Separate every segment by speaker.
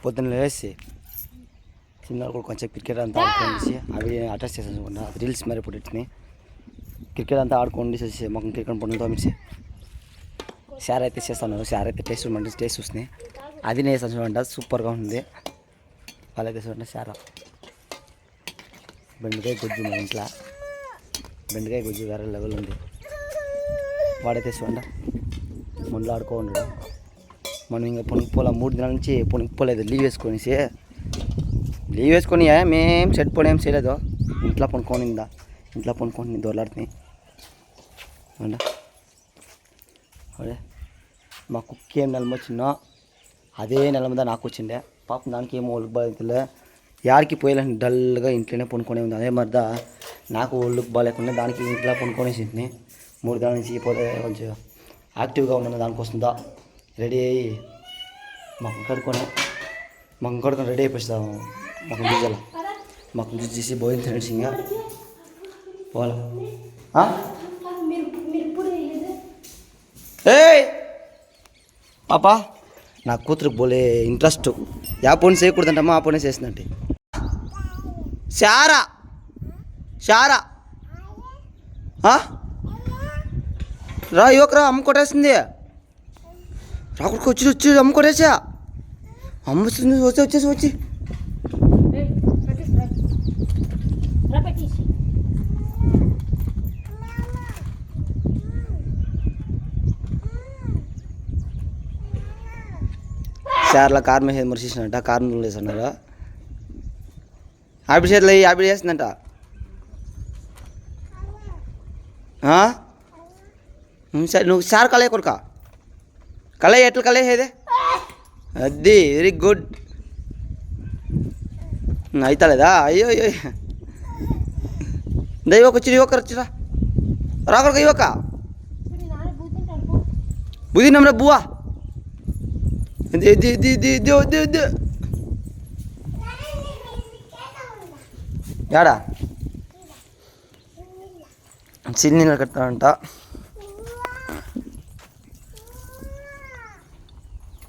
Speaker 1: పొద్దున్న లేసి చిన్న కూడా కొంచెం క్రికెట్ అంతా ఆడుకొని అవి అటాచ్ చేసాను అనుకుంటా రీల్స్ మరి ఇప్పుడు వచ్చినాయి. క్రికెట్ అంతా ఆడుకోండి వచ్చి మాకు క్రికెట్ పండుతో మిర్చి షేర్ అయితే చేస్తాను. షేర్ అయితే టేస్ట్ ఉందంటే టేస్ట్ చూసినాయి అది నేను వేసాను చూడండి సూపర్గా ఉంది. వాళ్ళైతే చూడండి షేర్ బెండకాయ గుజ్జు మా ఇంట్లో బెండకాయ గుజ్జు వేరే లెవెల్ ఉంది. వాడైతే చూడండి ముందు ఆడుకో ఉండడు. మనం ఇంకా పొనుక్కోలే 3 దినాల నుంచి పొనుక్కోలేదు. లీవ్ వేసుకొని మేము సెట్ పోనీ ఏం చేయలేదు. ఇంట్లో పొనుక్కోనిందా ఇంట్లో పొనుక్కొని దొరలాడుతున్నాయి అదే మా కుక్కి ఏం నెలమ వచ్చిందో అదే నెల మీద నాకు వచ్చిండే. పాపం దానికి ఏమో ఒళ్ళుకు బాధలే యాడికి పోయేలాంటి డల్గా ఇంట్లోనే పొనుక్కొనే ఉంది. అదే మరిదా నాకు ఒళ్ళుకు బాగాలేకుండా దానికి ఇంట్లో పొనుక్కొనేసింది. 3 దినాల నుంచి పోతే కొంచెం యాక్టివ్గా ఉన్నాను. దానికోసందా రెడీ అయ్యి మాకు కడుకొని రెడీ అయిపోతాము. మాకు చూసాల మాకు చూసి పోయింది ఫ్రెండ్స్ ఇంకా పోవాలా. ఏ పాపా నా కూతురికి పోలే ఇంట్రెస్ట్ యా పని చేయకూడదంటమ్మా ఆ పని చేసిందంటే షారా రా యువకరా అమ్మ కొట్టేసింది. రాకుడికి వచ్చి అమ్మ కొట్టేసా అమ్మ వచ్చి షార్లో కారు మీద మరిచేసినట్ట కారు వేస్తున్నారు. ఆవిడ చేతిలో ఆవిడ చేస్తుందంట. సరే నువ్వు సార్ కలే కొడుక కలే ఎట్లా కలేసేదే అది వెరీ గుడ్ అవుతలేదా? అయ్యో అయ్యో దైవకు వచ్చి వచ్చిరా రాకొడుక ఇవ్వక బుద్ధి నమ్మరా బువా యాడా చిన్నీళ్ళు కట్టాలంట.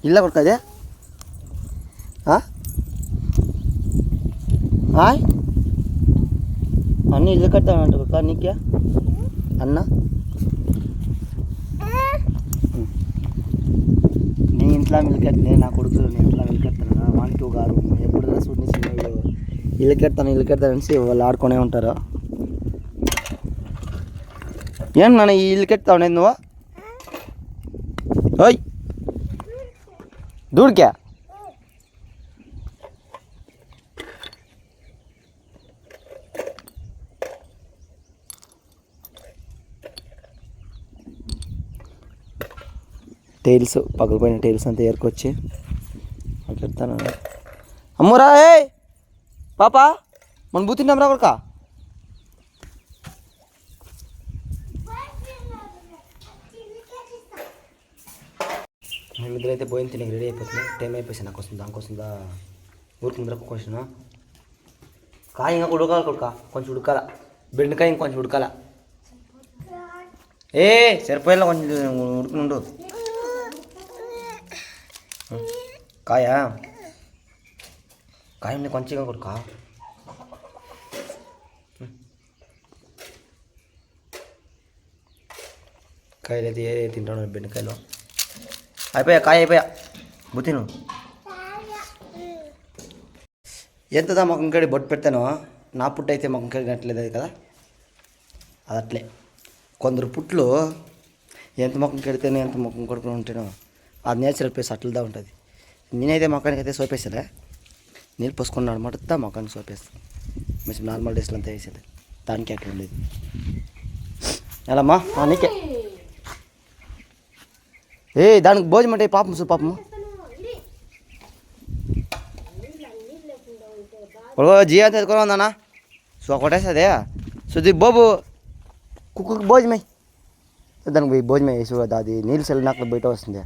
Speaker 1: ఇల్ల కొడుకు అదే అన్నీ ఇల్లు కట్టానంట కొడుక నీకే అన్న. నీ ఇంట్లో మిల్కెత్తే నా కొడుకు నీ ఇంట్లో మిల్కెత్తాను వానికి గారు ఎప్పుడు చూడండి చిన్న ఇల్లు కడతాను అనేసి వాళ్ళు ఆడుకునే ఉంటారు. ఏం నాన్న ఈ ఇల్లు కడతావు నేను నువ్వు ఓయ్ దూడికా టైల్స్ పగలిపోయిన టైల్స్ అంతా ఏరుకొచ్చి పెడతాను. అమ్మరా ఏ పాపా మన బూతిన్నాం రా కొడుక నిద్ర అయితే పోయింది. తినకి రెడీ అయిపోతుంది. టైం అయిపోయింది నాకు వస్తుంది దానికోసందా ఊరికి ముందర క్వశ్చన్ కాయ ఇంకా ఉడకాలి కొడుక కొంచెం ఉడకాల బెండకాయ ఇంకొంచెం ఉడకాల. ఏ సరిపోయేలా కొంచెం ఉడుకునుండు కాయ కొంచెంగా కొడుక కాయలు అయితే ఏ తింటాను బెండకాయలు అయిపోయా బుతిను ఎంతదా మొక్కడి బొట్టు పెడతాను. నా పుట్టు అయితే మొక్కడి కట్టలేదు అది కదా అది అట్లే కొందరు పుట్లు ఎంత మొక్కం కడితేనే ఎంత మొక్కం కొడుకుని ఉంటానో అది నేచురల్ ప్లేస్ అట్లదా ఉంటుంది. నేనైతే మొక్కనికి అయితే సోపేసాలే నీళ్ళు పోసుకున్నాడు మటుతా మొక్కనికి సోపేస్తాను. మంచి నార్మల్ డేస్లో అంతా వేసేది దానికి అట్లా ఉండేది. ఎలామ్మా నీకే ఏ దానికి భోజనం అంటే పాపము జీ అంత ఎదుకొని ఉందన్నా సో కొట్టేస్తుంది సుదీ బాబు కుక్కకి భోజమై దానికి పోయి భోజనం వేసి అది నీళ్ళు చల్లి నాకు బయట వస్తుంది.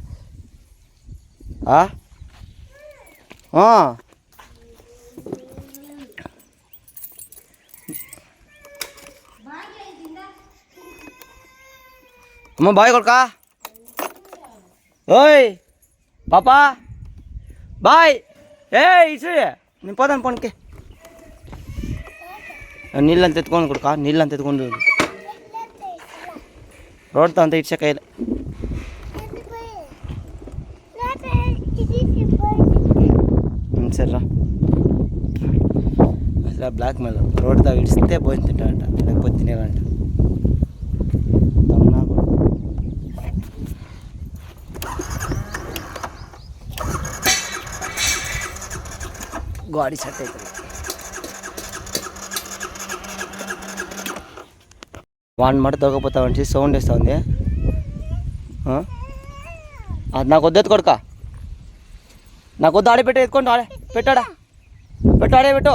Speaker 1: అమ్మ బాయ్ కొడుకా ఓయ్ పాపా బాయ్ ఏ ఇసు నేను పోతాను పోనీకి నీళ్ళంత ఎత్తుకొని కొడుక నీళ్ళంత ఎత్తుకొని రోడ్తో అంతా ఇచ్చే కైలే సరేరా అసలు బ్లాక్ మెయిల్ రోడ్తో ఇడిస్తే భోజనం తింటాడంట లేకపోతే తినేదంట గాడి సెట్ అవుతుంది వాడిని మాట తొగపోతా మంచి సౌండ్ వేస్తూ ఉంది అది నాకు వద్దు ఎత్తుకోడుక నాకు వద్దు ఆడే పెట్టే ఎత్తుకోండి ఆడే పెట్టాడా పెట్టు ఆడే పెట్టు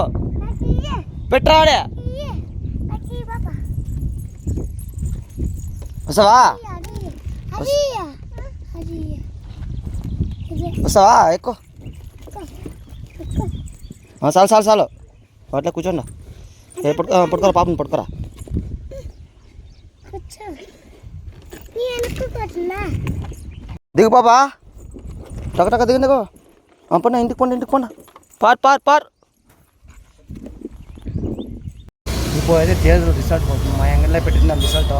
Speaker 1: పెట్టరా ఆడే వస్తావా వస్తావా ఎక్కువ చాలు చాలు చాలు అట్లా కూర్చోండి పడుకోరా పాపని పడుకోరా దిగు పాపా టక టక దిగు దిగు పండి ఇంటికి పండి పార్ ఇప్పుడు అయితే తేదు రిజల్ట్ పోతుంది మా ఎంగల్లో పెట్టిన రిజల్ట్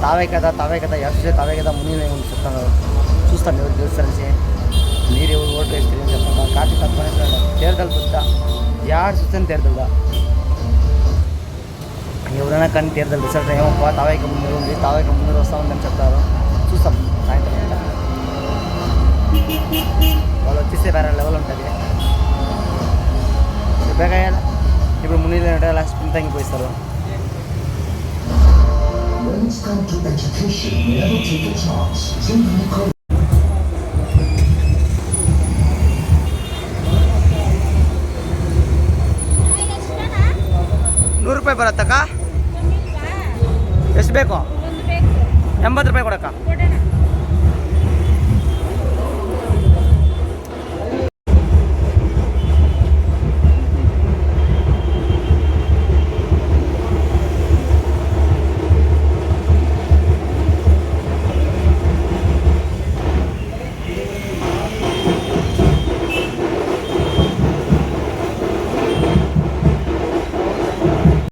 Speaker 1: తావే కదా ఎఫ్సీ తావే కదా ముని చెప్తాను చూస్తాను ఎవరు గెలుస్తారని మీరు ఎవరు ఓటు వేస్తారు చెప్తాను కార్తీక్ తప్పనే తేరదలు పుద్దా యాడ్ చూస్తాను తేరదలుదా ఎవరైనా కానీ తీరదలు రిజల్ట్ ఏమో తావేక ముందు ఉంది తావేక ముందు వస్తూ ఉందని చెప్తారు చూస్తాం సాయంత్రం వాళ్ళు వచ్చేస్తే వేరే లెవెల్ ఉంటుంది చెప్పాక ఇప్పుడు ముందు లాస్ట్ తగ్గిపోయిస్తారు ₹100 ಬರುತ್ತಕ್ಕ ಎಷ್ಟು ಬೇಕು 80 ರೂಪಾಯಿ ಕೊಡಕ್ಕ